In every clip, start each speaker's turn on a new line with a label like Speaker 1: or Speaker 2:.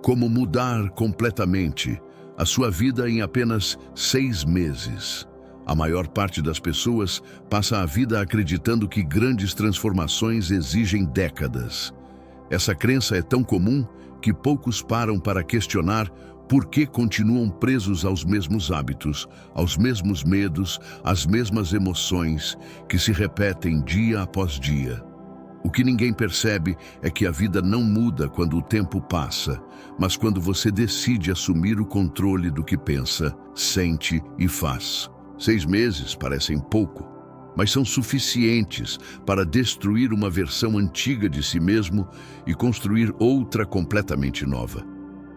Speaker 1: Como mudar completamente a sua vida em apenas 6 meses. A maior parte das pessoas passa a vida acreditando que grandes transformações exigem décadas. Essa crença é tão comum que poucos param para questionar por que continuam presos aos mesmos hábitos, aos mesmos medos, às mesmas emoções que se repetem dia após dia. O que ninguém percebe é que a vida não muda quando o tempo passa, mas quando você decide assumir o controle do que pensa, sente e faz. 6 meses parecem pouco, mas são suficientes para destruir uma versão antiga de si mesmo e construir outra completamente nova.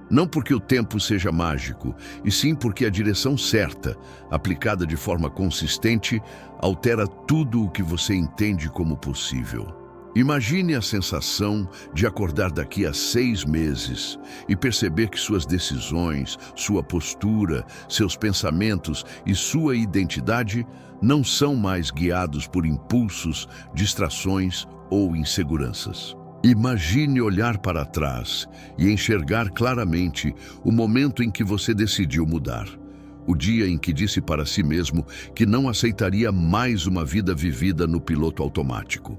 Speaker 1: Não porque o tempo seja mágico, e sim porque a direção certa, aplicada de forma consistente, altera tudo o que você entende como possível. Imagine a sensação de acordar daqui a 6 meses e perceber que suas decisões, sua postura, seus pensamentos e sua identidade não são mais guiados por impulsos, distrações ou inseguranças. Imagine olhar para trás e enxergar claramente o momento em que você decidiu mudar. O dia em que disse para si mesmo que não aceitaria mais uma vida vivida no piloto automático.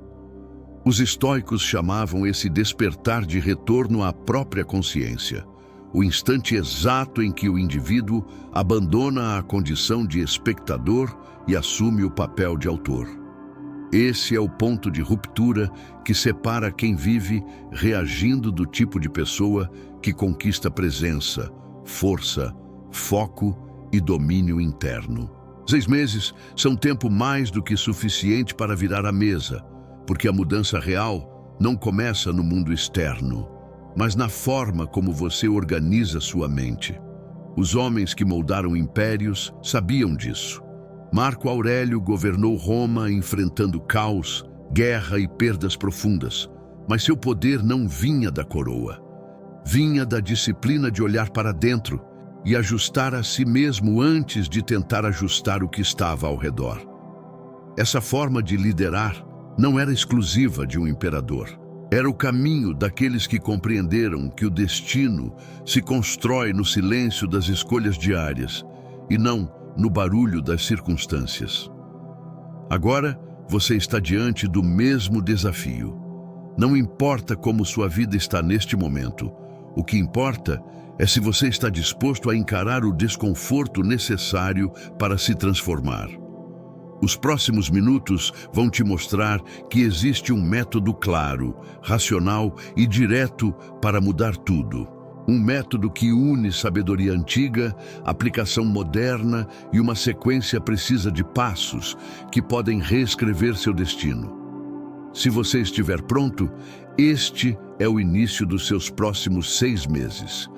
Speaker 1: Os estoicos chamavam esse despertar de retorno à própria consciência, o instante exato em que o indivíduo abandona a condição de espectador e assume o papel de autor. Esse é o ponto de ruptura que separa quem vive reagindo do tipo de pessoa que conquista presença, força, foco e domínio interno. 6 meses são tempo mais do que suficiente para virar a mesa, porque a mudança real não começa no mundo externo, mas na forma como você organiza sua mente. Os homens que moldaram impérios sabiam disso. Marco Aurélio governou Roma enfrentando caos, guerra e perdas profundas, mas seu poder não vinha da coroa. Vinha da disciplina de olhar para dentro e ajustar a si mesmo antes de tentar ajustar o que estava ao redor. Essa forma de liderar não era exclusiva de um imperador. Era o caminho daqueles que compreenderam que o destino se constrói no silêncio das escolhas diárias e não no barulho das circunstâncias. Agora, você está diante do mesmo desafio. Não importa como sua vida está neste momento, o que importa é se você está disposto a encarar o desconforto necessário para se transformar. Os próximos minutos vão te mostrar que existe um método claro, racional e direto para mudar tudo. Um método que une sabedoria antiga, aplicação moderna e uma sequência precisa de passos que podem reescrever seu destino. Se você estiver pronto, este é o início dos seus próximos 6 meses.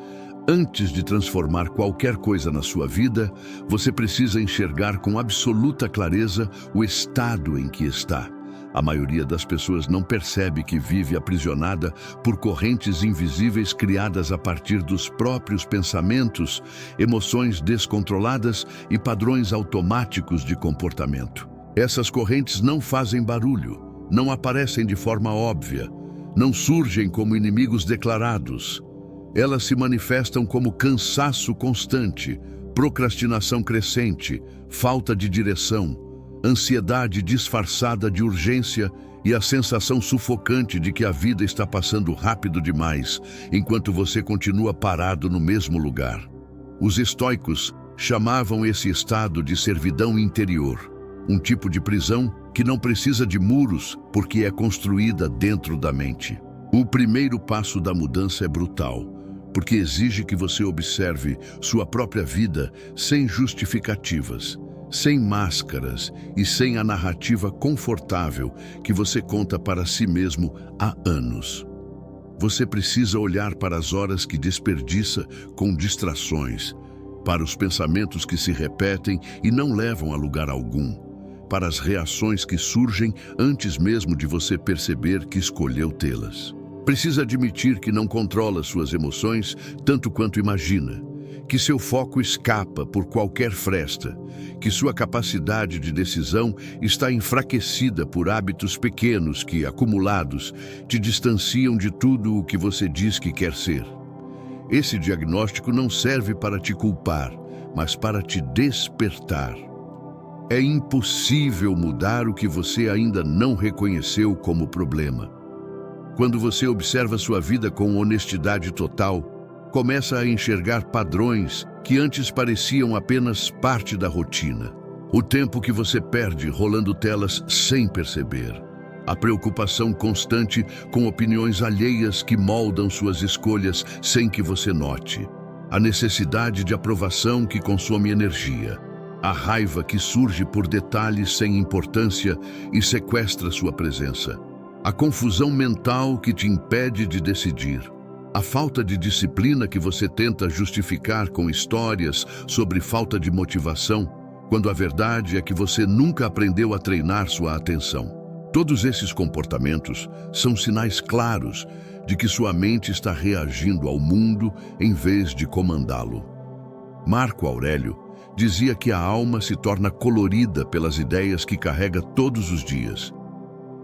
Speaker 1: Antes de transformar qualquer coisa na sua vida, você precisa enxergar com absoluta clareza o estado em que está. A maioria das pessoas não percebe que vive aprisionada por correntes invisíveis criadas a partir dos próprios pensamentos, emoções descontroladas e padrões automáticos de comportamento. Essas correntes não fazem barulho, não aparecem de forma óbvia, não surgem como inimigos declarados. Elas se manifestam como cansaço constante, procrastinação crescente, falta de direção, ansiedade disfarçada de urgência e a sensação sufocante de que a vida está passando rápido demais, enquanto você continua parado no mesmo lugar. Os estoicos chamavam esse estado de servidão interior, um tipo de prisão que não precisa de muros porque é construída dentro da mente. O primeiro passo da mudança é brutal, porque exige que você observe sua própria vida sem justificativas, sem máscaras e sem a narrativa confortável que você conta para si mesmo há anos. Você precisa olhar para as horas que desperdiça com distrações, para os pensamentos que se repetem e não levam a lugar algum, para as reações que surgem antes mesmo de você perceber que escolheu tê-las. Precisa admitir que não controla suas emoções tanto quanto imagina, que seu foco escapa por qualquer fresta, que sua capacidade de decisão está enfraquecida por hábitos pequenos que, acumulados, te distanciam de tudo o que você diz que quer ser. Esse diagnóstico não serve para te culpar, mas para te despertar. É impossível mudar o que você ainda não reconheceu como problema. Quando você observa sua vida com honestidade total, começa a enxergar padrões que antes pareciam apenas parte da rotina. O tempo que você perde rolando telas sem perceber. A preocupação constante com opiniões alheias que moldam suas escolhas sem que você note. A necessidade de aprovação que consome energia. A raiva que surge por detalhes sem importância e sequestra sua presença. A confusão mental que te impede de decidir. A falta de disciplina que você tenta justificar com histórias sobre falta de motivação, quando a verdade é que você nunca aprendeu a treinar sua atenção. Todos esses comportamentos são sinais claros de que sua mente está reagindo ao mundo em vez de comandá-lo. Marco Aurélio dizia que a alma se torna colorida pelas ideias que carrega todos os dias.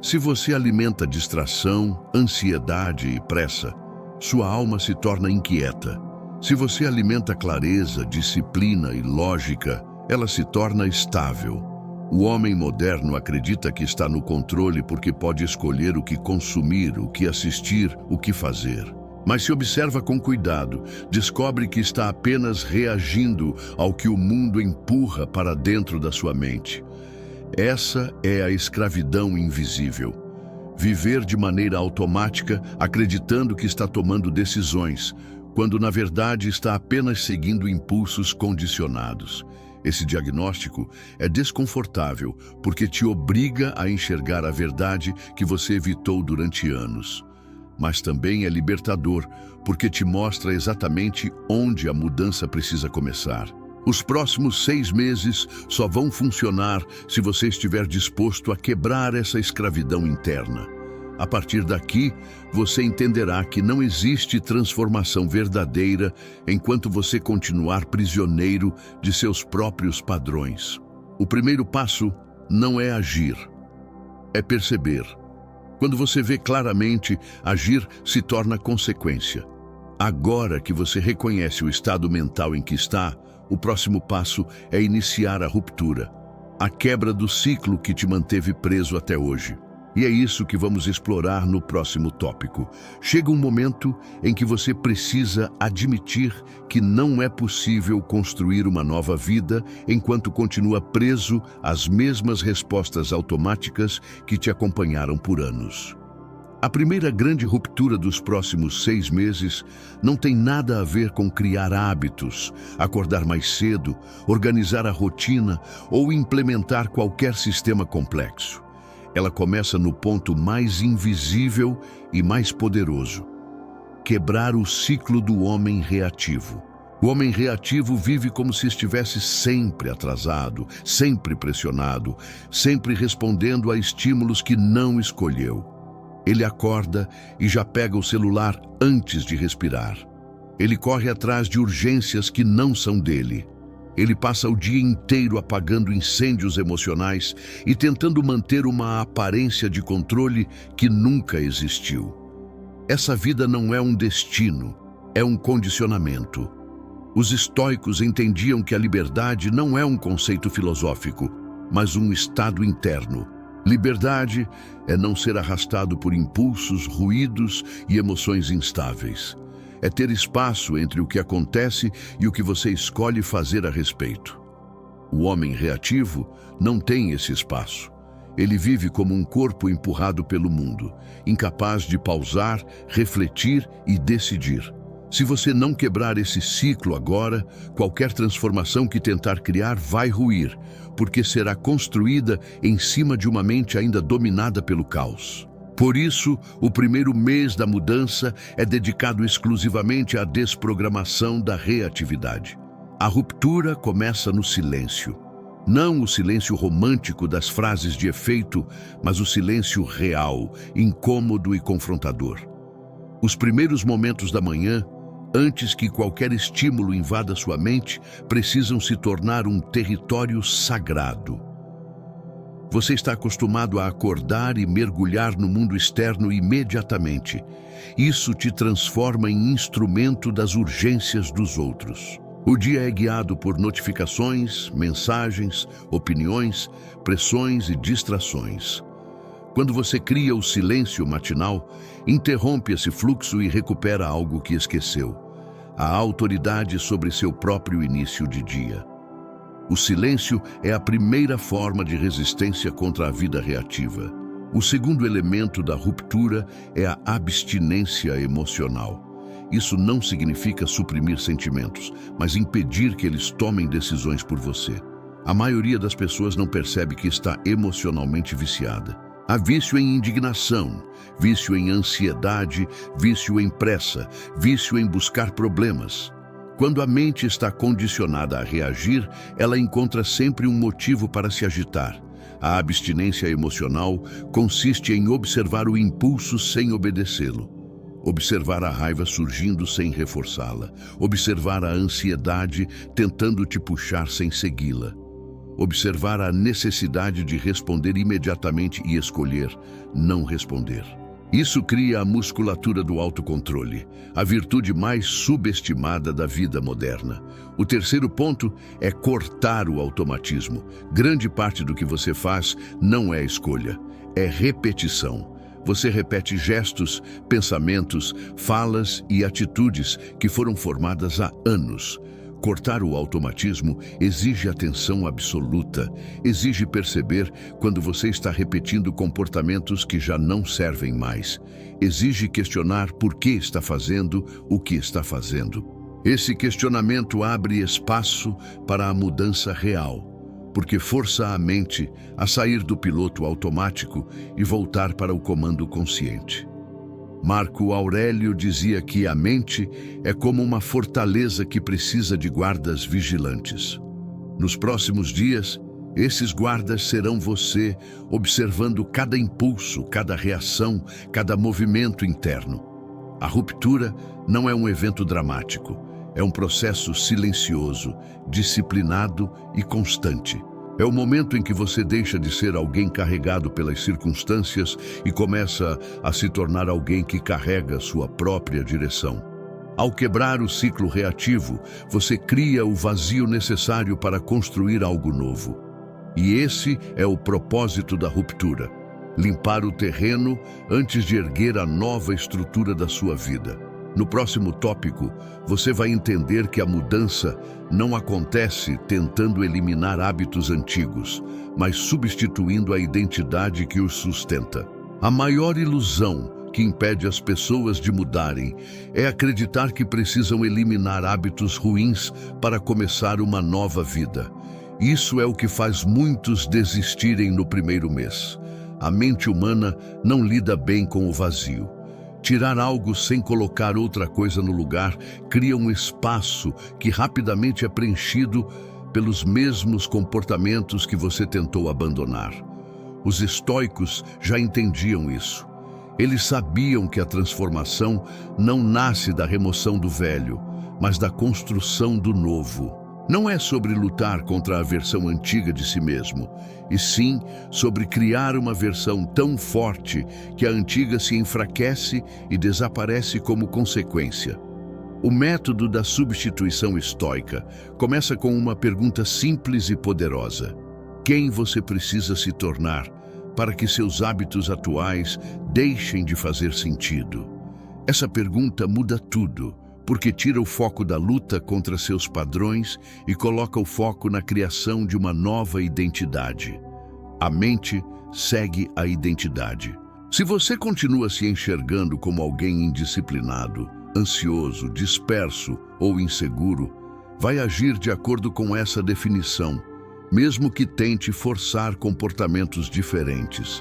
Speaker 1: Se você alimenta distração, ansiedade e pressa, sua alma se torna inquieta. Se você alimenta clareza, disciplina e lógica, ela se torna estável. O homem moderno acredita que está no controle porque pode escolher o que consumir, o que assistir, o que fazer. Mas se observa com cuidado, descobre que está apenas reagindo ao que o mundo empurra para dentro da sua mente. Essa é a escravidão invisível. Viver de maneira automática, acreditando que está tomando decisões, quando na verdade está apenas seguindo impulsos condicionados. Esse diagnóstico é desconfortável porque te obriga a enxergar a verdade que você evitou durante anos. Mas também é libertador porque te mostra exatamente onde a mudança precisa começar. Os próximos 6 meses só vão funcionar se você estiver disposto a quebrar essa escravidão interna. A partir daqui, você entenderá que não existe transformação verdadeira enquanto você continuar prisioneiro de seus próprios padrões. O primeiro passo não é agir, é perceber. Quando você vê claramente, agir se torna consequência. Agora que você reconhece o estado mental em que está, o próximo passo é iniciar a ruptura, a quebra do ciclo que te manteve preso até hoje. E é isso que vamos explorar no próximo tópico. Chega um momento em que você precisa admitir que não é possível construir uma nova vida enquanto continua preso às mesmas respostas automáticas que te acompanharam por anos. A primeira grande ruptura dos próximos 6 meses não tem nada a ver com criar hábitos, acordar mais cedo, organizar a rotina ou implementar qualquer sistema complexo. Ela começa no ponto mais invisível e mais poderoso: quebrar o ciclo do homem reativo. O homem reativo vive como se estivesse sempre atrasado, sempre pressionado, sempre respondendo a estímulos que não escolheu. Ele acorda e já pega o celular antes de respirar. Ele corre atrás de urgências que não são dele. Ele passa o dia inteiro apagando incêndios emocionais e tentando manter uma aparência de controle que nunca existiu. Essa vida não é um destino, é um condicionamento. Os estoicos entendiam que a liberdade não é um conceito filosófico, mas um estado interno. Liberdade é não ser arrastado por impulsos, ruídos e emoções instáveis. É ter espaço entre o que acontece e o que você escolhe fazer a respeito. O homem reativo não tem esse espaço. Ele vive como um corpo empurrado pelo mundo, incapaz de pausar, refletir e decidir. Se você não quebrar esse ciclo agora, qualquer transformação que tentar criar vai ruir, porque será construída em cima de uma mente ainda dominada pelo caos. Por isso, o primeiro mês da mudança é dedicado exclusivamente à desprogramação da reatividade. A ruptura começa no silêncio. Não o silêncio romântico das frases de efeito, mas o silêncio real, incômodo e confrontador. Os primeiros momentos da manhã, antes que qualquer estímulo invada sua mente, precisam se tornar um território sagrado. Você está acostumado a acordar e mergulhar no mundo externo imediatamente. Isso te transforma em instrumento das urgências dos outros. O dia é guiado por notificações, mensagens, opiniões, pressões e distrações. Quando você cria o silêncio matinal, interrompe esse fluxo e recupera algo que esqueceu: a autoridade sobre seu próprio início de dia. O silêncio é a primeira forma de resistência contra a vida reativa. O segundo elemento da ruptura é a abstinência emocional. Isso não significa suprimir sentimentos, mas impedir que eles tomem decisões por você. A maioria das pessoas não percebe que está emocionalmente viciada. Há vício em indignação, vício em ansiedade, vício em pressa, vício em buscar problemas. Quando a mente está condicionada a reagir, ela encontra sempre um motivo para se agitar. A abstinência emocional consiste em observar o impulso sem obedecê-lo. Observar a raiva surgindo sem reforçá-la. Observar a ansiedade tentando te puxar sem segui-la. Observar a necessidade de responder imediatamente e escolher não responder. Isso cria a musculatura do autocontrole, a virtude mais subestimada da vida moderna. O terceiro ponto é cortar o automatismo. Grande parte do que você faz não é escolha, é repetição. Você repete gestos, pensamentos, falas e atitudes que foram formadas há anos. Cortar o automatismo exige atenção absoluta, exige perceber quando você está repetindo comportamentos que já não servem mais. Exige questionar por que está fazendo o que está fazendo. Esse questionamento abre espaço para a mudança real, porque força a mente a sair do piloto automático e voltar para o comando consciente. Marco Aurélio dizia que a mente é como uma fortaleza que precisa de guardas vigilantes. Nos próximos dias, esses guardas serão você, observando cada impulso, cada reação, cada movimento interno. A ruptura não é um evento dramático, é um processo silencioso, disciplinado e constante. É o momento em que você deixa de ser alguém carregado pelas circunstâncias e começa a se tornar alguém que carrega sua própria direção. Ao quebrar o ciclo reativo, você cria o vazio necessário para construir algo novo. E esse é o propósito da ruptura: limpar o terreno antes de erguer a nova estrutura da sua vida. No próximo tópico, você vai entender que a mudança não acontece tentando eliminar hábitos antigos, mas substituindo a identidade que os sustenta. A maior ilusão que impede as pessoas de mudarem é acreditar que precisam eliminar hábitos ruins para começar uma nova vida. Isso é o que faz muitos desistirem no primeiro mês. A mente humana não lida bem com o vazio. Tirar algo sem colocar outra coisa no lugar cria um espaço que rapidamente é preenchido pelos mesmos comportamentos que você tentou abandonar. Os estoicos já entendiam isso. Eles sabiam que a transformação não nasce da remoção do velho, mas da construção do novo. Não é sobre lutar contra a versão antiga de si mesmo, e sim sobre criar uma versão tão forte que a antiga se enfraquece e desaparece como consequência. O método da substituição estoica começa com uma pergunta simples e poderosa: quem você precisa se tornar para que seus hábitos atuais deixem de fazer sentido? Essa pergunta muda tudo, porque tira o foco da luta contra seus padrões e coloca o foco na criação de uma nova identidade. A mente segue a identidade. Se você continua se enxergando como alguém indisciplinado, ansioso, disperso ou inseguro, vai agir de acordo com essa definição, mesmo que tente forçar comportamentos diferentes.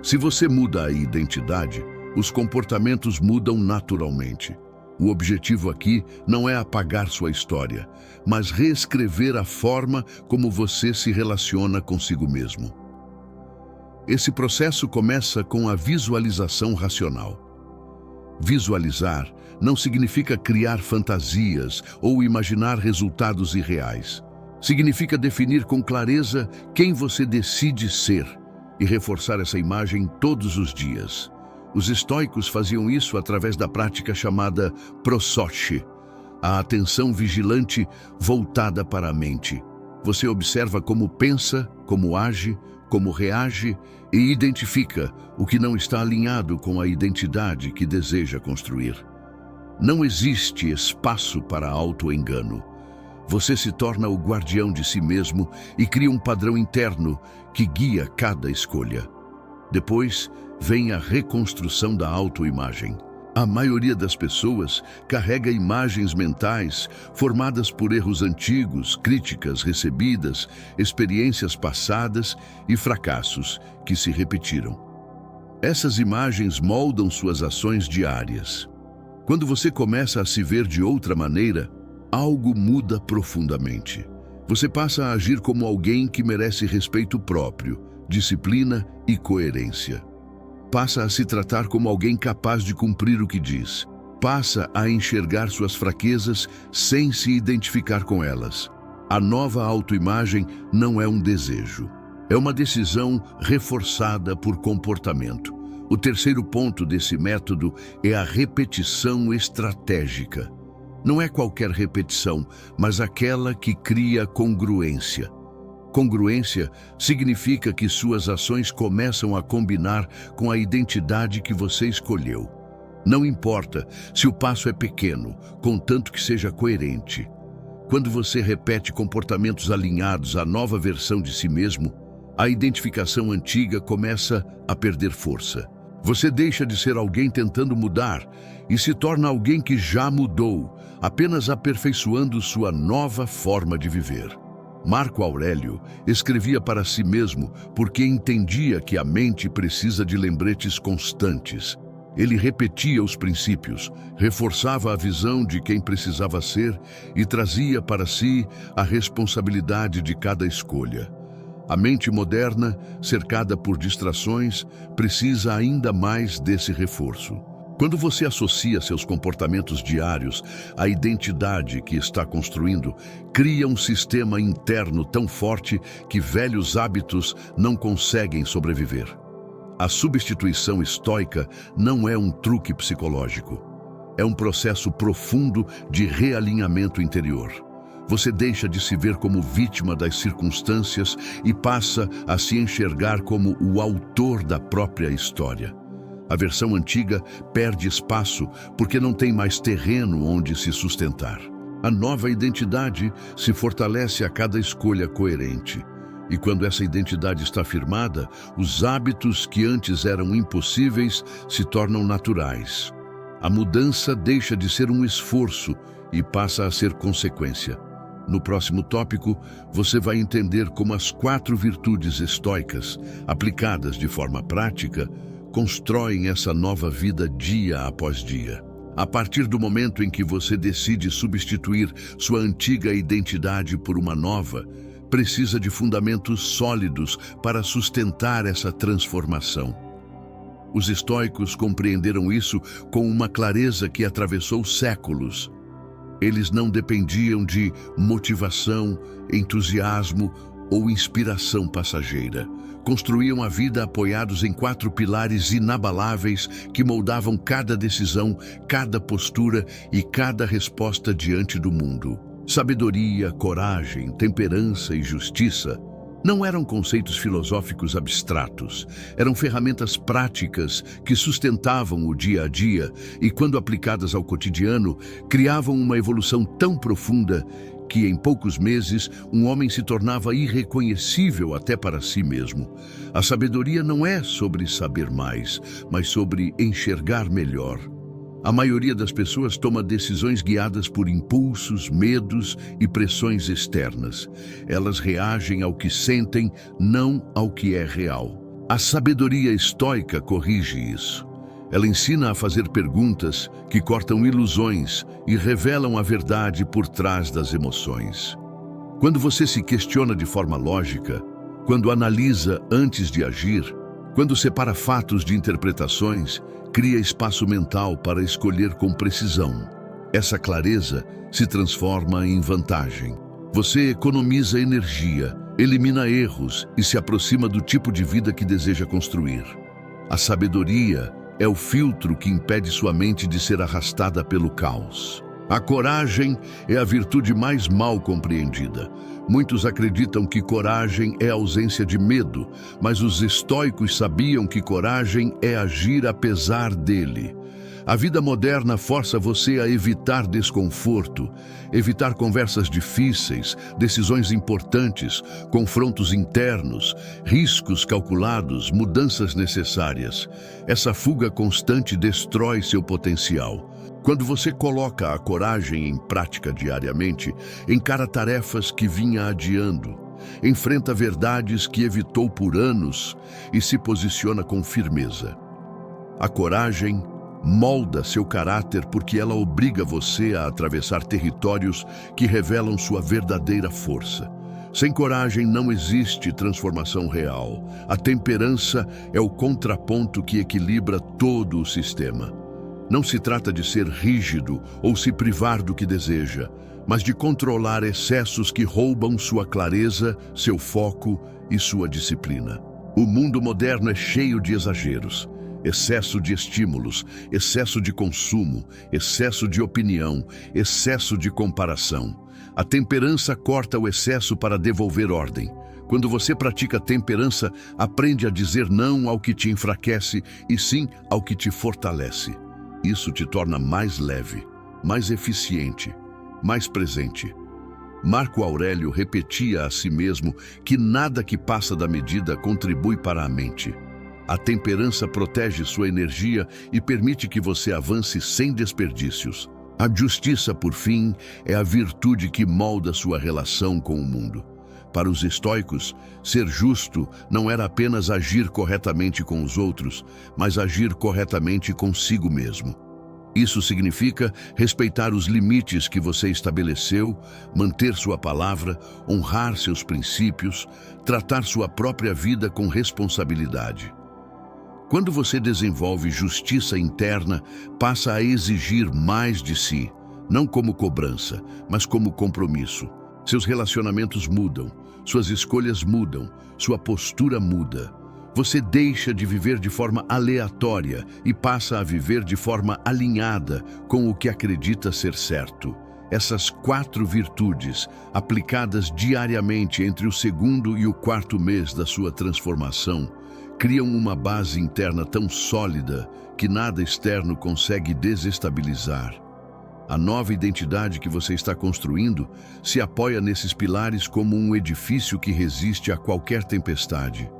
Speaker 1: Se você muda a identidade, os comportamentos mudam naturalmente. O objetivo aqui não é apagar sua história, mas reescrever a forma como você se relaciona consigo mesmo. Esse processo começa com a visualização racional. Visualizar não significa criar fantasias ou imaginar resultados irreais. Significa definir com clareza quem você decide ser, e reforçar essa imagem todos os dias. Os estoicos faziam isso através da prática chamada prosoche, a atenção vigilante voltada para a mente. Você observa como pensa, como age, como reage e identifica o que não está alinhado com a identidade que deseja construir. Não existe espaço para auto-engano. Você se torna o guardião de si mesmo e cria um padrão interno que guia cada escolha. Depois, vem a reconstrução da autoimagem. A maioria das pessoas carrega imagens mentais formadas por erros antigos, críticas recebidas, experiências passadas e fracassos que se repetiram. Essas imagens moldam suas ações diárias. Quando você começa a se ver de outra maneira, algo muda profundamente. Você passa a agir como alguém que merece respeito próprio, disciplina e coerência. Passa a se tratar como alguém capaz de cumprir o que diz. Passa a enxergar suas fraquezas sem se identificar com elas. A nova autoimagem não é um desejo. É uma decisão reforçada por comportamento. O terceiro ponto desse método é a repetição estratégica. Não é qualquer repetição, mas aquela que cria congruência. Congruência significa que suas ações começam a combinar com a identidade que você escolheu. Não importa se o passo é pequeno, contanto que seja coerente. Quando você repete comportamentos alinhados à nova versão de si mesmo, a identificação antiga começa a perder força. Você deixa de ser alguém tentando mudar e se torna alguém que já mudou, apenas aperfeiçoando sua nova forma de viver. Marco Aurélio escrevia para si mesmo porque entendia que a mente precisa de lembretes constantes. Ele repetia os princípios, reforçava a visão de quem precisava ser e trazia para si a responsabilidade de cada escolha. A mente moderna, cercada por distrações, precisa ainda mais desse reforço. Quando você associa seus comportamentos diários à identidade que está construindo, cria um sistema interno tão forte que velhos hábitos não conseguem sobreviver. A substituição estoica não é um truque psicológico. É um processo profundo de realinhamento interior. Você deixa de se ver como vítima das circunstâncias e passa a se enxergar como o autor da própria história. A versão antiga perde espaço porque não tem mais terreno onde se sustentar. A nova identidade se fortalece a cada escolha coerente. E quando essa identidade está firmada, os hábitos que antes eram impossíveis se tornam naturais. A mudança deixa de ser um esforço e passa a ser consequência. No próximo tópico, você vai entender como as 4 virtudes estoicas, aplicadas de forma prática, constroem essa nova vida dia após dia. A partir do momento em que você decide substituir sua antiga identidade por uma nova, precisa de fundamentos sólidos para sustentar essa transformação. Os estoicos compreenderam isso com uma clareza que atravessou séculos. Eles não dependiam de motivação, entusiasmo ou inspiração passageira. Construíam a vida apoiados em 4 pilares inabaláveis que moldavam cada decisão, cada postura e cada resposta diante do mundo. Sabedoria, coragem, temperança e justiça não eram conceitos filosóficos abstratos, eram ferramentas práticas que sustentavam o dia a dia e, quando aplicadas ao cotidiano, criavam uma evolução tão profunda que, em poucos meses, um homem se tornava irreconhecível até para si mesmo. A sabedoria não é sobre saber mais, mas sobre enxergar melhor. A maioria das pessoas toma decisões guiadas por impulsos, medos e pressões externas. Elas reagem ao que sentem, não ao que é real. A sabedoria estoica corrige isso. Ela ensina a fazer perguntas que cortam ilusões e revelam a verdade por trás das emoções. Quando você se questiona de forma lógica, quando analisa antes de agir, quando separa fatos de interpretações, cria espaço mental para escolher com precisão. Essa clareza se transforma em vantagem. Você economiza energia elimina erros e se aproxima do tipo de vida que deseja construir. A sabedoria é o filtro que impede sua mente de ser arrastada pelo caos. A coragem é a virtude mais mal compreendida. Muitos acreditam que coragem é ausência de medo, mas os estoicos sabiam que coragem é agir apesar dele. A vida moderna força você a evitar desconforto, evitar conversas difíceis, decisões importantes, confrontos internos, riscos calculados, mudanças necessárias. Essa fuga constante destrói seu potencial. Quando você coloca a coragem em prática diariamente, encara tarefas que vinha adiando, enfrenta verdades que evitou por anos e se posiciona com firmeza. A coragem molda seu caráter porque ela obriga você a atravessar territórios que revelam sua verdadeira força. Sem coragem não existe transformação real. A temperança é o contraponto que equilibra todo o sistema. Não se trata de ser rígido ou se privar do que deseja, mas de controlar excessos que roubam sua clareza, seu foco e sua disciplina. O mundo moderno é cheio de exageros. Excesso de estímulos, excesso de consumo, excesso de opinião, excesso de comparação. A temperança corta o excesso para devolver ordem. Quando você pratica temperança, aprende a dizer não ao que te enfraquece e sim ao que te fortalece. Isso te torna mais leve, mais eficiente, mais presente. Marco Aurélio repetia a si mesmo que nada que passa da medida contribui para a mente. A temperança protege sua energia e permite que você avance sem desperdícios. A justiça, por fim, é a virtude que molda sua relação com o mundo. Para os estoicos, ser justo não era apenas agir corretamente com os outros, mas agir corretamente consigo mesmo. Isso significa respeitar os limites que você estabeleceu, manter sua palavra, honrar seus princípios, tratar sua própria vida com responsabilidade. Quando você desenvolve justiça interna, passa a exigir mais de si, não como cobrança, mas como compromisso. Seus relacionamentos mudam, suas escolhas mudam, sua postura muda. Você deixa de viver de forma aleatória e passa a viver de forma alinhada com o que acredita ser certo. Essas 4 virtudes, aplicadas diariamente entre o 2º e o 4º mês da sua transformação, criam uma base interna tão sólida que nada externo consegue desestabilizar. A nova identidade que você está construindo se apoia nesses pilares como um edifício que resiste a qualquer tempestade.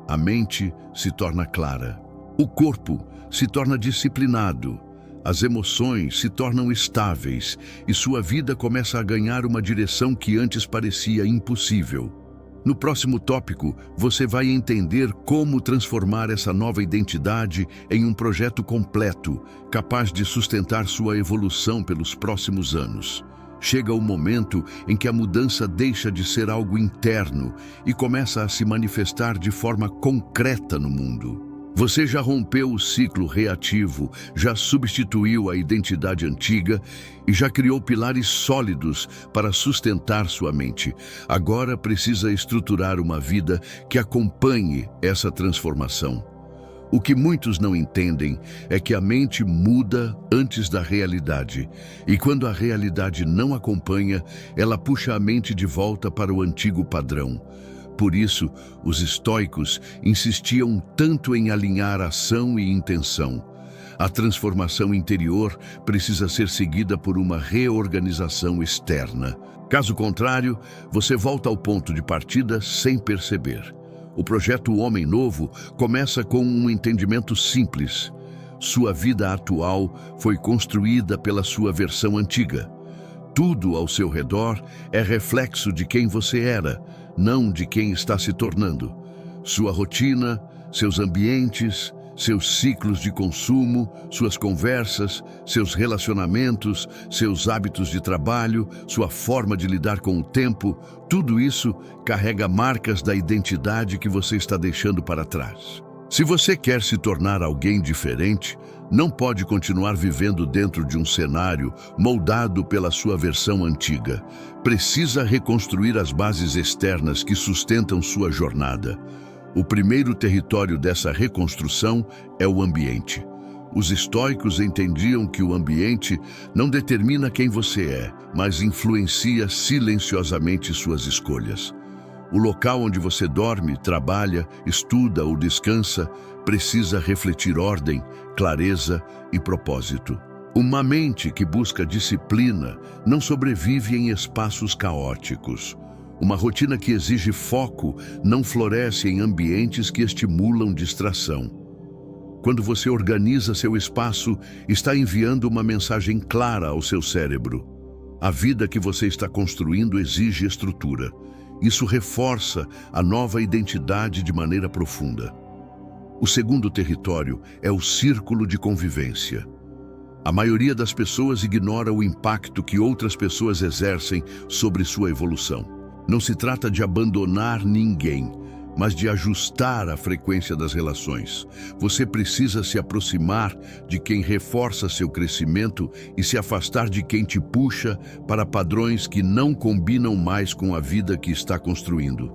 Speaker 1: A mente se torna clara. O corpo se torna disciplinado. As emoções se tornam estáveis e sua vida começa a ganhar uma direção que antes parecia impossível. No próximo tópico, você vai entender como transformar essa nova identidade em um projeto completo, capaz de sustentar sua evolução pelos próximos anos. Chega o momento em que a mudança deixa de ser algo interno e começa a se manifestar de forma concreta no mundo. Você já rompeu o ciclo reativo, já substituiu a identidade antiga e já criou pilares sólidos para sustentar sua mente. Agora precisa estruturar uma vida que acompanhe essa transformação. O que muitos não entendem é que a mente muda antes da realidade, e quando a realidade não acompanha, ela puxa a mente de volta para o antigo padrão. Por isso, os estoicos insistiam tanto em alinhar ação e intenção. A transformação interior precisa ser seguida por uma reorganização externa. Caso contrário, você volta ao ponto de partida sem perceber. O projeto Homem Novo começa com um entendimento simples. Sua vida atual foi construída pela sua versão antiga. Tudo ao seu redor é reflexo de quem você era, não de quem está se tornando. Sua rotina, seus ambientes, seus ciclos de consumo, suas conversas, seus relacionamentos, seus hábitos de trabalho, sua forma de lidar com o tempo, tudo isso carrega marcas da identidade que você está deixando para trás. Se você quer se tornar alguém diferente, não pode continuar vivendo dentro de um cenário moldado pela sua versão antiga. Precisa reconstruir as bases externas que sustentam sua jornada. O primeiro território dessa reconstrução é o ambiente. Os estoicos entendiam que o ambiente não determina quem você é, mas influencia silenciosamente suas escolhas. O local onde você dorme, trabalha, estuda ou descansa precisa refletir ordem, clareza e propósito. Uma mente que busca disciplina não sobrevive em espaços caóticos. Uma rotina que exige foco não floresce em ambientes que estimulam distração. Quando você organiza seu espaço, está enviando uma mensagem clara ao seu cérebro. A vida que você está construindo exige estrutura. Isso reforça a nova identidade de maneira profunda. O segundo território é o círculo de convivência. A maioria das pessoas ignora o impacto que outras pessoas exercem sobre sua evolução. Não se trata de abandonar ninguém, mas de ajustar a frequência das relações. Você precisa se aproximar de quem reforça seu crescimento e se afastar de quem te puxa para padrões que não combinam mais com a vida que está construindo.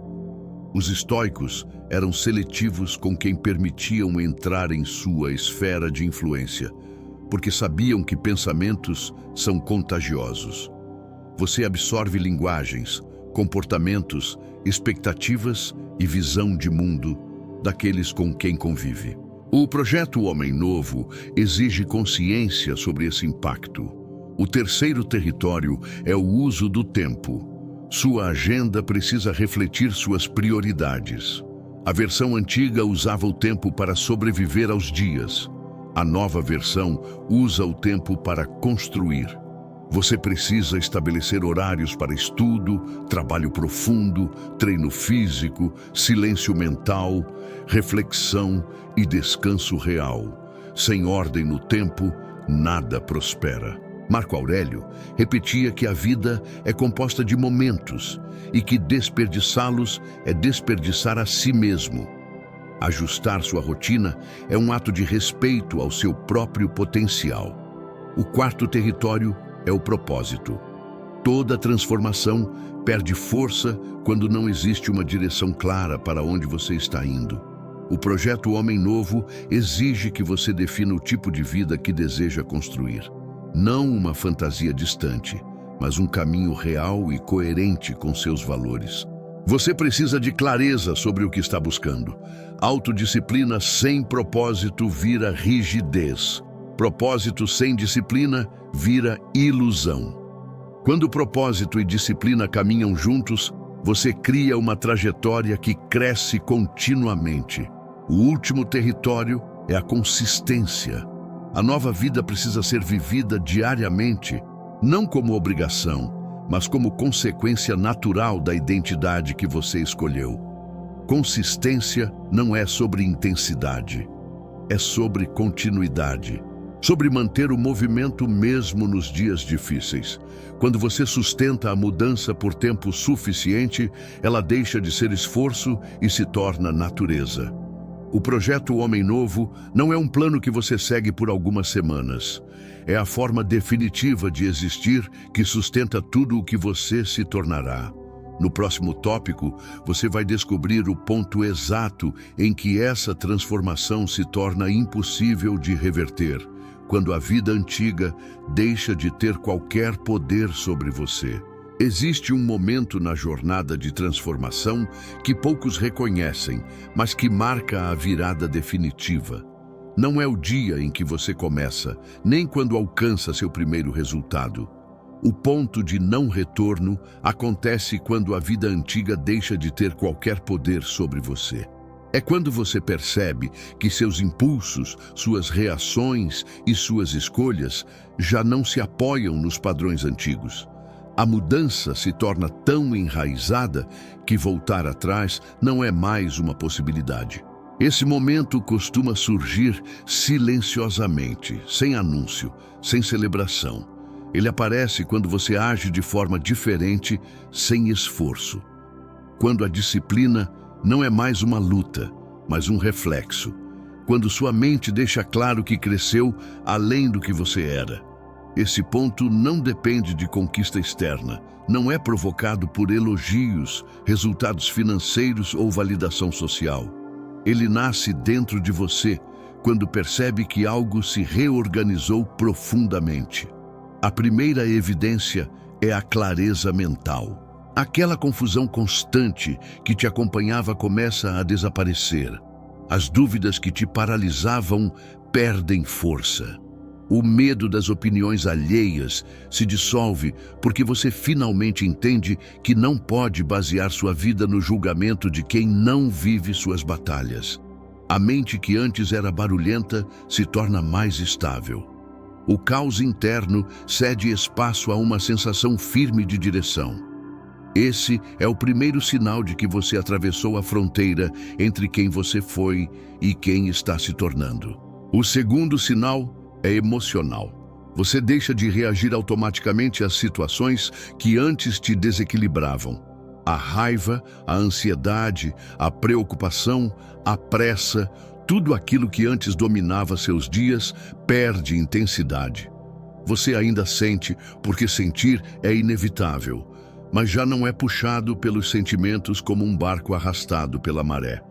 Speaker 1: Os estoicos eram seletivos com quem permitiam entrar em sua esfera de influência, porque sabiam que pensamentos são contagiosos. Você absorve linguagens, comportamentos, expectativas e visão de mundo daqueles com quem convive. O projeto Homem Novo exige consciência sobre esse impacto. O terceiro território é o uso do tempo. Sua agenda precisa refletir suas prioridades. A versão antiga usava o tempo para sobreviver aos dias. A nova versão usa o tempo para construir. Você precisa estabelecer horários para estudo, trabalho profundo, treino físico, silêncio mental, reflexão e descanso real. Sem ordem no tempo, nada prospera. Marco Aurélio repetia que a vida é composta de momentos e que desperdiçá-los é desperdiçar a si mesmo. Ajustar sua rotina é um ato de respeito ao seu próprio potencial. O quarto território é o propósito. Toda transformação perde força quando não existe uma direção clara para onde você está indo. O projeto Homem Novo exige que você defina o tipo de vida que deseja construir. Não uma fantasia distante, mas um caminho real e coerente com seus valores. Você precisa de clareza sobre o que está buscando. Autodisciplina sem propósito vira rigidez. Propósito sem disciplina vira ilusão. Quando propósito e disciplina caminham juntos, você cria uma trajetória que cresce continuamente. O último território é a consistência. A nova vida precisa ser vivida diariamente, não como obrigação, mas como consequência natural da identidade que você escolheu. Consistência não é sobre intensidade, é sobre continuidade. Sobre manter o movimento mesmo nos dias difíceis. Quando você sustenta a mudança por tempo suficiente, ela deixa de ser esforço e se torna natureza. O projeto Homem Novo não é um plano que você segue por algumas semanas. É a forma definitiva de existir que sustenta tudo o que você se tornará. No próximo tópico, você vai descobrir o ponto exato em que essa transformação se torna impossível de reverter, quando a vida antiga deixa de ter qualquer poder sobre você. Existe um momento na jornada de transformação que poucos reconhecem, mas que marca a virada definitiva. Não é o dia em que você começa, nem quando alcança seu primeiro resultado. O ponto de não retorno acontece quando a vida antiga deixa de ter qualquer poder sobre você. É quando você percebe que seus impulsos, suas reações e suas escolhas já não se apoiam nos padrões antigos. A mudança se torna tão enraizada que voltar atrás não é mais uma possibilidade. Esse momento costuma surgir silenciosamente, sem anúncio, sem celebração. Ele aparece quando você age de forma diferente, sem esforço. Quando a disciplina não é mais uma luta, mas um reflexo. quando sua mente deixa claro que cresceu além do que você era. Esse ponto não depende de conquista externa, não é provocado por elogios, resultados financeiros ou validação social. Ele nasce dentro de você, quando percebe que algo se reorganizou profundamente. A primeira evidência é a clareza mental. Aquela confusão constante que te acompanhava começa a desaparecer. As dúvidas que te paralisavam perdem força. O medo das opiniões alheias se dissolve porque você finalmente entende que não pode basear sua vida no julgamento de quem não vive suas batalhas. A mente que antes era barulhenta se torna mais estável. O caos interno cede espaço a uma sensação firme de direção. Esse é o primeiro sinal de que você atravessou a fronteira entre quem você foi e quem está se tornando. O segundo sinal é emocional. Você deixa de reagir automaticamente às situações que antes te desequilibravam. A raiva, a ansiedade, a preocupação, a pressa, tudo aquilo que antes dominava seus dias perde intensidade. Você ainda sente, porque sentir é inevitável, mas já não é puxado pelos sentimentos como um barco arrastado pela maré.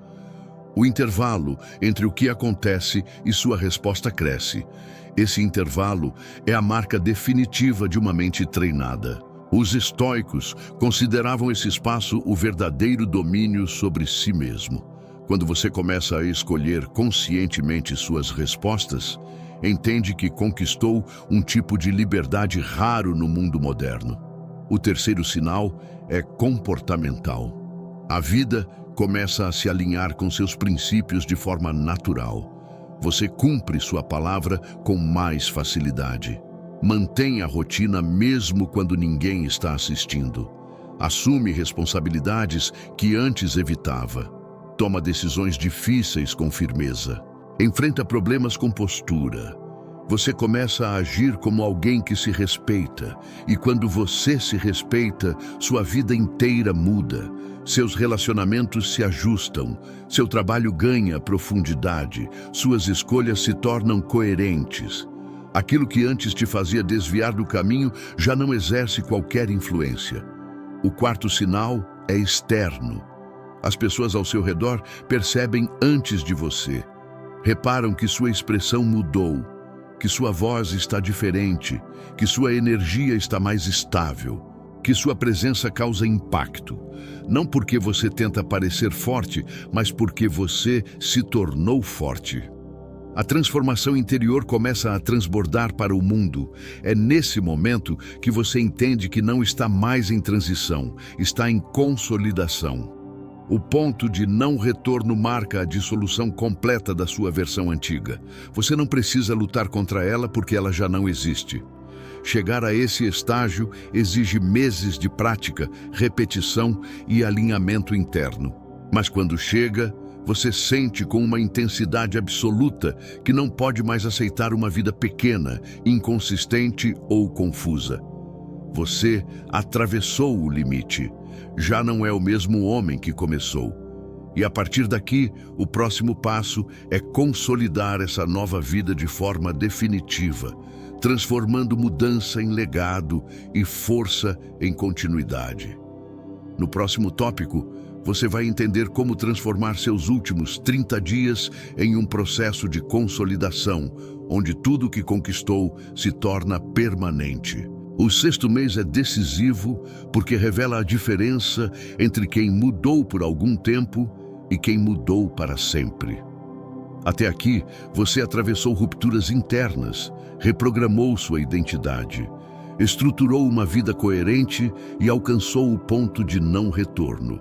Speaker 1: O intervalo entre o que acontece e sua resposta cresce. Esse intervalo é a marca definitiva de uma mente treinada. Os estoicos consideravam esse espaço o verdadeiro domínio sobre si mesmo. Quando você começa a escolher conscientemente suas respostas, entende que conquistou um tipo de liberdade raro no mundo moderno. O terceiro sinal é comportamental. A vida começa a se alinhar com seus princípios de forma natural. Você cumpre sua palavra com mais facilidade. Mantém a rotina mesmo quando ninguém está assistindo. Assume responsabilidades que antes evitava. Toma decisões difíceis com firmeza. Enfrenta problemas com postura. Você começa a agir como alguém que se respeita. E quando você se respeita, sua vida inteira muda. Seus relacionamentos se ajustam, seu trabalho ganha profundidade, suas escolhas se tornam coerentes. Aquilo que antes te fazia desviar do caminho já não exerce qualquer influência. O quarto sinal é externo. As pessoas ao seu redor percebem antes de você. Reparam que sua expressão mudou, que sua voz está diferente, que sua energia está mais estável, que sua presença causa impacto. Não porque você tenta parecer forte, mas porque você se tornou forte. A transformação interior começa a transbordar para o mundo. É nesse momento que você entende que não está mais em transição, está em consolidação. O ponto de não retorno marca a dissolução completa da sua versão antiga. Você não precisa lutar contra ela porque ela já não existe. Chegar a esse estágio exige meses de prática, repetição e alinhamento interno. Mas quando chega, você sente com uma intensidade absoluta que não pode mais aceitar uma vida pequena, inconsistente ou confusa. Você atravessou o limite. Já não é o mesmo homem que começou. E a partir daqui, o próximo passo é consolidar essa nova vida de forma definitiva, transformando mudança em legado e força em continuidade. No próximo tópico, você vai entender como transformar seus últimos 30 dias em um processo de consolidação, onde tudo o que conquistou se torna permanente. O sexto mês é decisivo porque revela a diferença entre quem mudou por algum tempo e quem mudou para sempre. Até aqui, você atravessou rupturas internas, reprogramou sua identidade, estruturou uma vida coerente e alcançou o ponto de não retorno.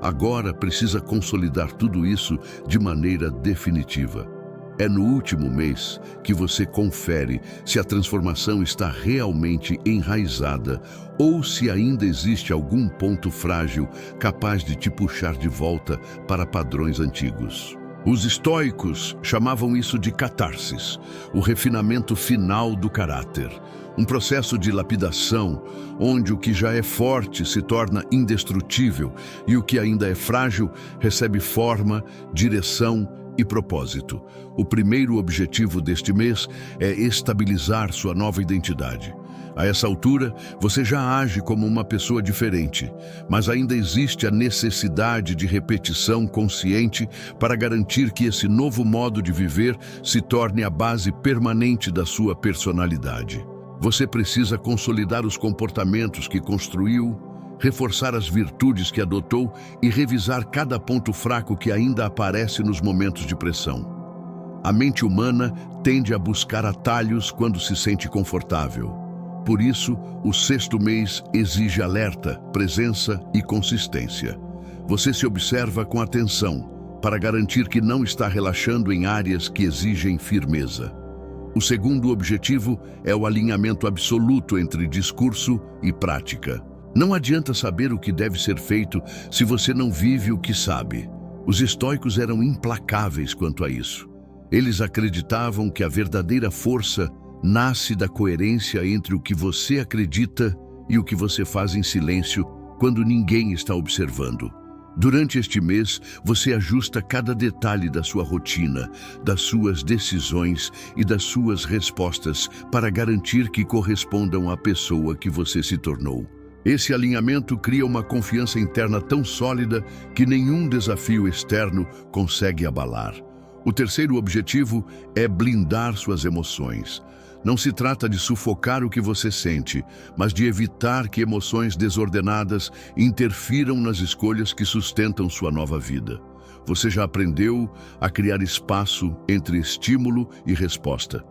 Speaker 1: Agora precisa consolidar tudo isso de maneira definitiva. É no último mês que você confere se a transformação está realmente enraizada ou se ainda existe algum ponto frágil capaz de te puxar de volta para padrões antigos. Os estoicos chamavam isso de catarsis, o refinamento final do caráter. Um processo de lapidação, onde o que já é forte se torna indestrutível e o que ainda é frágil recebe forma, direção e propósito. O primeiro objetivo deste mês é estabilizar sua nova identidade. A essa altura, você já age como uma pessoa diferente, mas ainda existe a necessidade de repetição consciente para garantir que esse novo modo de viver se torne a base permanente da sua personalidade. Você precisa consolidar os comportamentos que construiu, reforçar as virtudes que adotou e revisar cada ponto fraco que ainda aparece nos momentos de pressão. A mente humana tende a buscar atalhos quando se sente confortável. Por isso, o sexto mês exige alerta, presença e consistência. Você se observa com atenção para garantir que não está relaxando em áreas que exigem firmeza. O segundo objetivo é o alinhamento absoluto entre discurso e prática. Não adianta saber o que deve ser feito se você não vive o que sabe. Os estoicos eram implacáveis quanto a isso. Eles acreditavam que a verdadeira força nasce da coerência entre o que você acredita e o que você faz em silêncio quando ninguém está observando. Durante este mês, você ajusta cada detalhe da sua rotina, das suas decisões e das suas respostas para garantir que correspondam à pessoa que você se tornou. Esse alinhamento cria uma confiança interna tão sólida que nenhum desafio externo consegue abalar. O terceiro objetivo é blindar suas emoções. Não se trata de sufocar o que você sente, mas de evitar que emoções desordenadas interfiram nas escolhas que sustentam sua nova vida. Você já aprendeu a criar espaço entre estímulo e resposta.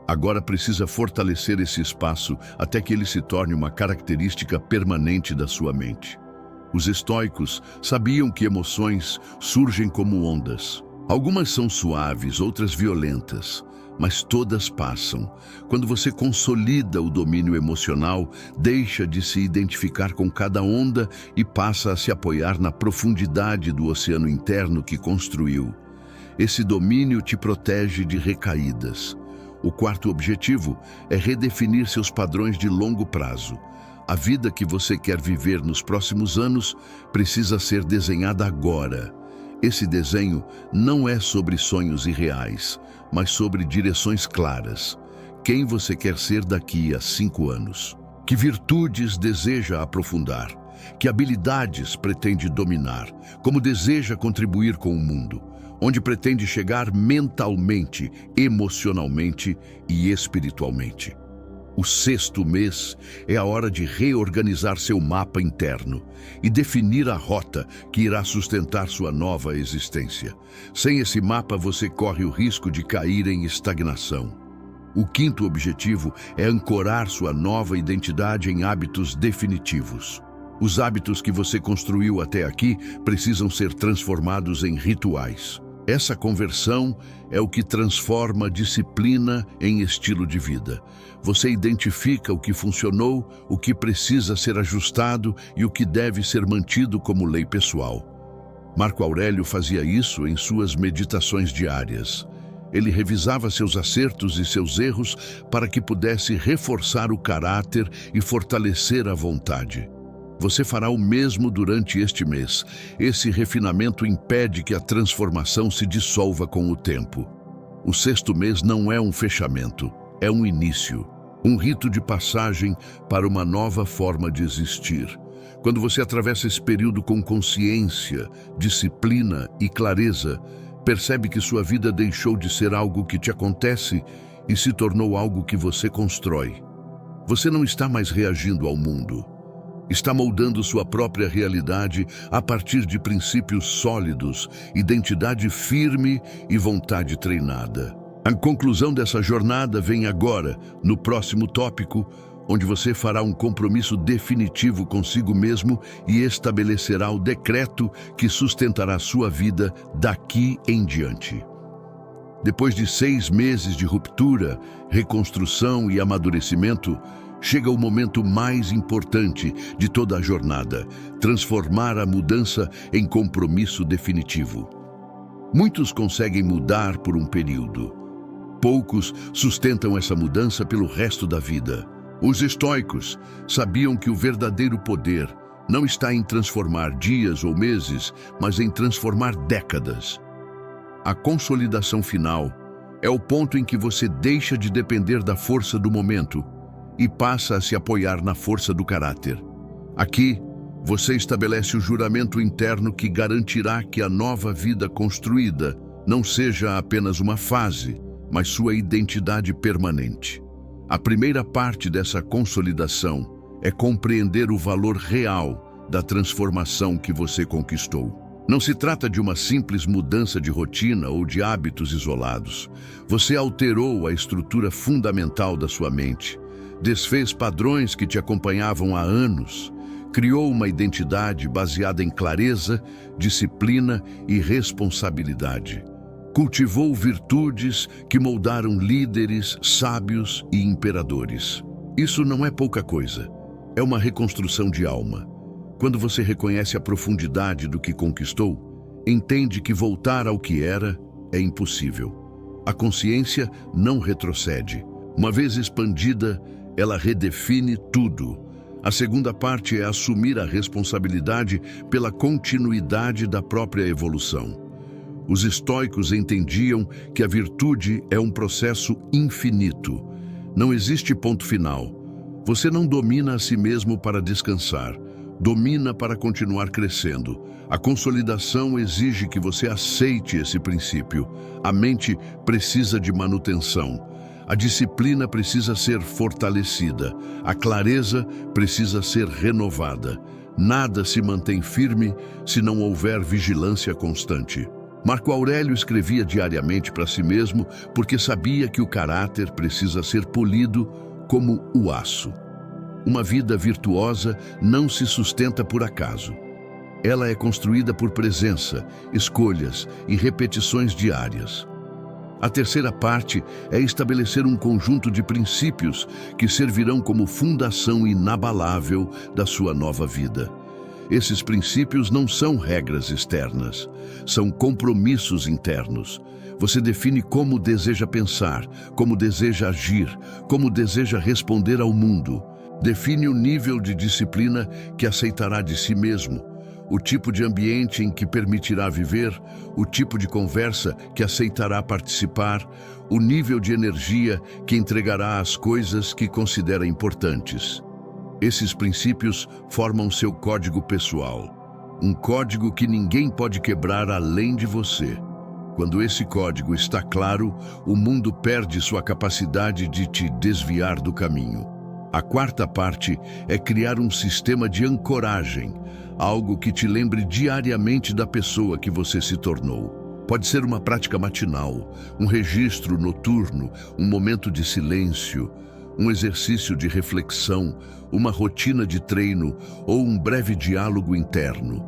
Speaker 1: Agora precisa fortalecer esse espaço até que ele se torne uma característica permanente da sua mente. Os estoicos sabiam que emoções surgem como ondas. Algumas são suaves, outras violentas, mas todas passam. Quando você consolida o domínio emocional, deixa de se identificar com cada onda e passa a se apoiar na profundidade do oceano interno que construiu. Esse domínio te protege de recaídas. O quarto objetivo é redefinir seus padrões de longo prazo. A vida que você quer viver nos próximos anos precisa ser desenhada agora. Esse desenho não é sobre sonhos irreais, mas sobre direções claras. Quem você quer ser daqui a 5 anos? Que virtudes deseja aprofundar? Que habilidades pretende dominar? Como deseja contribuir com o mundo? Onde pretende chegar mentalmente, emocionalmente e espiritualmente? O sexto mês é a hora de reorganizar seu mapa interno e definir a rota que irá sustentar sua nova existência. Sem esse mapa, você corre o risco de cair em estagnação. O quinto objetivo é ancorar sua nova identidade em hábitos definitivos. Os hábitos que você construiu até aqui precisam ser transformados em rituais. Essa conversão é o que transforma disciplina em estilo de vida. Você identifica o que funcionou, o que precisa ser ajustado e o que deve ser mantido como lei pessoal. Marco Aurélio fazia isso em suas meditações diárias. Ele revisava seus acertos e seus erros para que pudesse reforçar o caráter e fortalecer a vontade. Você fará o mesmo durante este mês. Esse refinamento impede que a transformação se dissolva com o tempo. O sexto mês não é um fechamento, é um início, um rito de passagem para uma nova forma de existir. Quando você atravessa esse período com consciência, disciplina e clareza, percebe que sua vida deixou de ser algo que te acontece e se tornou algo que você constrói. Você não está mais reagindo ao mundo. Está moldando sua própria realidade a partir de princípios sólidos, identidade firme e vontade treinada. A conclusão dessa jornada vem agora, no próximo tópico, onde você fará um compromisso definitivo consigo mesmo e estabelecerá o decreto que sustentará sua vida daqui em diante. Depois de 6 meses de ruptura, reconstrução e amadurecimento, chega o momento mais importante de toda a jornada, transformar a mudança em compromisso definitivo. Muitos conseguem mudar por um período. Poucos sustentam essa mudança pelo resto da vida. Os estoicos sabiam que o verdadeiro poder não está em transformar dias ou meses, mas em transformar décadas. A consolidação final é o ponto em que você deixa de depender da força do momento e passa a se apoiar na força do caráter. Aqui, você estabelece o juramento interno que garantirá que a nova vida construída não seja apenas uma fase, mas sua identidade permanente. A primeira parte dessa consolidação é compreender o valor real da transformação que você conquistou. Não se trata de uma simples mudança de rotina ou de hábitos isolados. Você alterou a estrutura fundamental da sua mente, desfez padrões que te acompanhavam há anos, criou uma identidade baseada em clareza, disciplina e responsabilidade. Cultivou virtudes que moldaram líderes, sábios e imperadores. Isso não é pouca coisa. É uma reconstrução de alma. Quando você reconhece a profundidade do que conquistou, entende que voltar ao que era é impossível. A consciência não retrocede. Uma vez expandida, ela redefine tudo. A segunda parte é assumir a responsabilidade pela continuidade da própria evolução. Os estoicos entendiam que a virtude é um processo infinito. Não existe ponto final. Você não domina a si mesmo para descansar. Domina para continuar crescendo. A consolidação exige que você aceite esse princípio. A mente precisa de manutenção. A disciplina precisa ser fortalecida. A clareza precisa ser renovada. Nada se mantém firme se não houver vigilância constante. Marco Aurélio escrevia diariamente para si mesmo porque sabia que o caráter precisa ser polido como o aço. Uma vida virtuosa não se sustenta por acaso. Ela é construída por presença, escolhas e repetições diárias. A terceira parte é estabelecer um conjunto de princípios que servirão como fundação inabalável da sua nova vida. Esses princípios não são regras externas, são compromissos internos. Você define como deseja pensar, como deseja agir, como deseja responder ao mundo. Define o nível de disciplina que aceitará de si mesmo, o tipo de ambiente em que permitirá viver, o tipo de conversa que aceitará participar, o nível de energia que entregará às coisas que considera importantes. Esses princípios formam seu código pessoal, um código que ninguém pode quebrar além de você. Quando esse código está claro, o mundo perde sua capacidade de te desviar do caminho. A quarta parte é criar um sistema de ancoragem, algo que te lembre diariamente da pessoa que você se tornou. Pode ser uma prática matinal, um registro noturno, um momento de silêncio, um exercício de reflexão, uma rotina de treino ou um breve diálogo interno.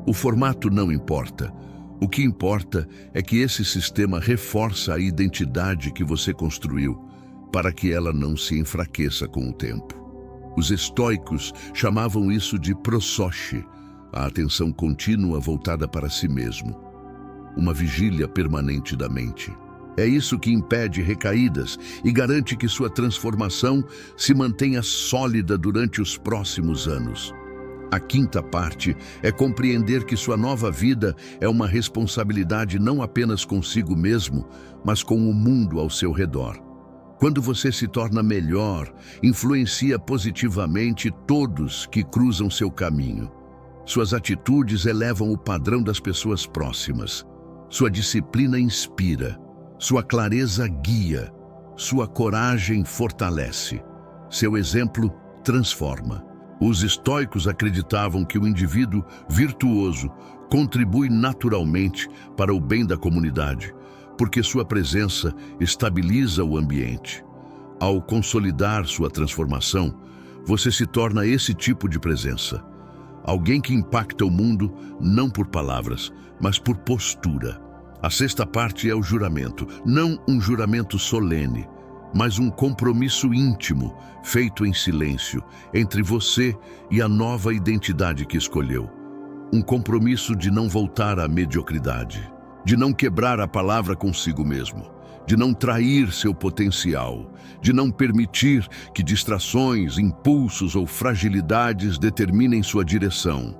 Speaker 1: O formato não importa. O que importa é que esse sistema reforça a identidade que você construiu, para que ela não se enfraqueça com o tempo. Os estoicos chamavam isso de prosoche, a atenção contínua voltada para si mesmo, uma vigília permanente da mente. É isso que impede recaídas e garante que sua transformação se mantenha sólida durante os próximos anos. A quinta parte é compreender que sua nova vida é uma responsabilidade não apenas consigo mesmo, mas com o mundo ao seu redor. Quando você se torna melhor, influencia positivamente todos que cruzam seu caminho. Suas atitudes elevam o padrão das pessoas próximas. Sua disciplina inspira. Sua clareza guia. Sua coragem fortalece. Seu exemplo transforma. Os estoicos acreditavam que o indivíduo virtuoso contribui naturalmente para o bem da comunidade, porque sua presença estabiliza o ambiente. Ao consolidar sua transformação, você se torna esse tipo de presença. Alguém que impacta o mundo não por palavras, mas por postura. A sexta parte é o juramento, não um juramento solene, mas um compromisso íntimo, feito em silêncio, entre você e a nova identidade que escolheu. Um compromisso de não voltar à mediocridade, de não quebrar a palavra consigo mesmo, de não trair seu potencial, de não permitir que distrações, impulsos ou fragilidades determinem sua direção.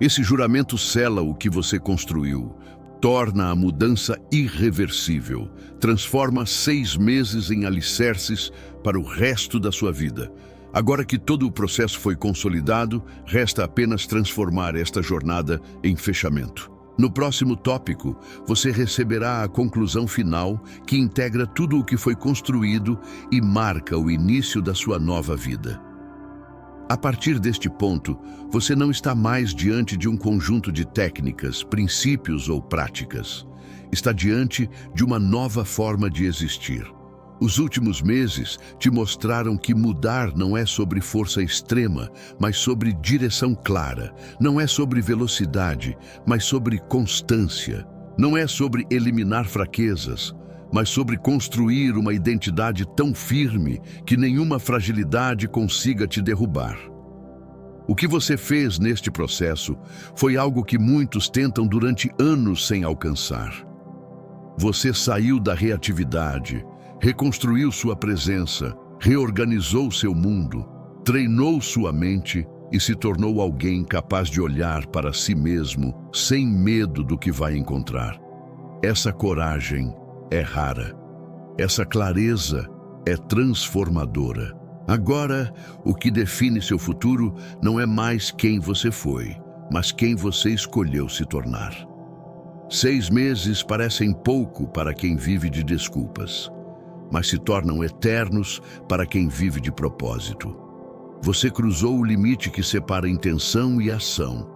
Speaker 1: Esse juramento sela o que você construiu, torna a mudança irreversível, transforma 6 meses em alicerces para o resto da sua vida. Agora que todo o processo foi consolidado, resta apenas transformar esta jornada em fechamento. No próximo tópico, você receberá a conclusão final que integra tudo o que foi construído e marca o início da sua nova vida. A partir deste ponto, você não está mais diante de um conjunto de técnicas, princípios ou práticas. Está diante de uma nova forma de existir. Os últimos meses te mostraram que mudar não é sobre força extrema, mas sobre direção clara. Não é sobre velocidade, mas sobre constância. Não é sobre eliminar fraquezas, mas sobre construir uma identidade tão firme que nenhuma fragilidade consiga te derrubar. O que você fez neste processo foi algo que muitos tentam durante anos sem alcançar. Você saiu da reatividade, reconstruiu sua presença, reorganizou seu mundo, treinou sua mente e se tornou alguém capaz de olhar para si mesmo sem medo do que vai encontrar. Essa coragem é rara. Essa clareza é transformadora. Agora, o que define seu futuro não é mais quem você foi, mas quem você escolheu se tornar. 6 meses parecem pouco para quem vive de desculpas, mas se tornam eternos para quem vive de propósito. Você cruzou o limite que separa intenção e ação.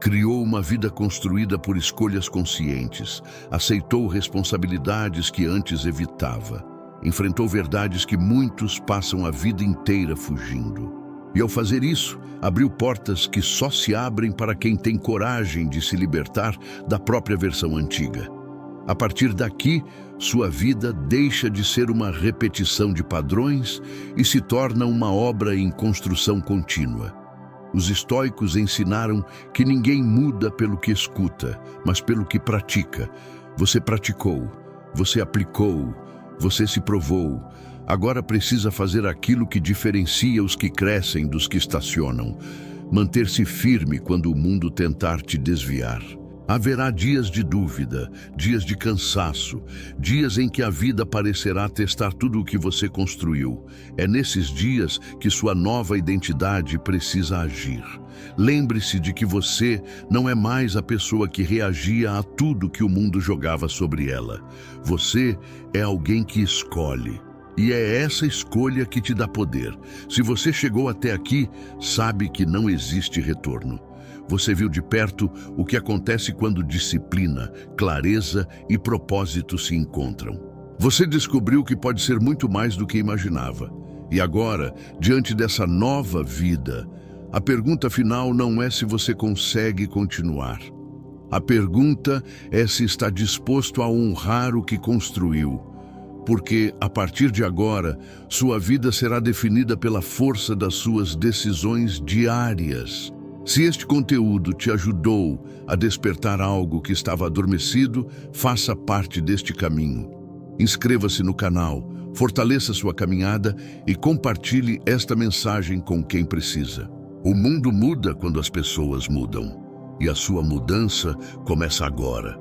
Speaker 1: Criou uma vida construída por escolhas conscientes, aceitou responsabilidades que antes evitava, enfrentou verdades que muitos passam a vida inteira fugindo. E ao fazer isso, abriu portas que só se abrem para quem tem coragem de se libertar da própria versão antiga. A partir daqui, sua vida deixa de ser uma repetição de padrões e se torna uma obra em construção contínua. Os estoicos ensinaram que ninguém muda pelo que escuta, mas pelo que pratica. Você praticou, você aplicou, você se provou. Agora precisa fazer aquilo que diferencia os que crescem dos que estacionam. Manter-se firme quando o mundo tentar te desviar. Haverá dias de dúvida, dias de cansaço, dias em que a vida parecerá testar tudo o que você construiu. É nesses dias que sua nova identidade precisa agir. Lembre-se de que você não é mais a pessoa que reagia a tudo que o mundo jogava sobre ela. Você é alguém que escolhe. E é essa escolha que te dá poder. Se você chegou até aqui, sabe que não existe retorno. Você viu de perto o que acontece quando disciplina, clareza e propósito se encontram. Você descobriu que pode ser muito mais do que imaginava. E agora, diante dessa nova vida, a pergunta final não é se você consegue continuar. A pergunta é se está disposto a honrar o que construiu. Porque, a partir de agora, sua vida será definida pela força das suas decisões diárias. Se este conteúdo te ajudou a despertar algo que estava adormecido, faça parte deste caminho. Inscreva-se no canal, fortaleça sua caminhada e compartilhe esta mensagem com quem precisa. O mundo muda quando as pessoas mudam. E a sua mudança começa agora.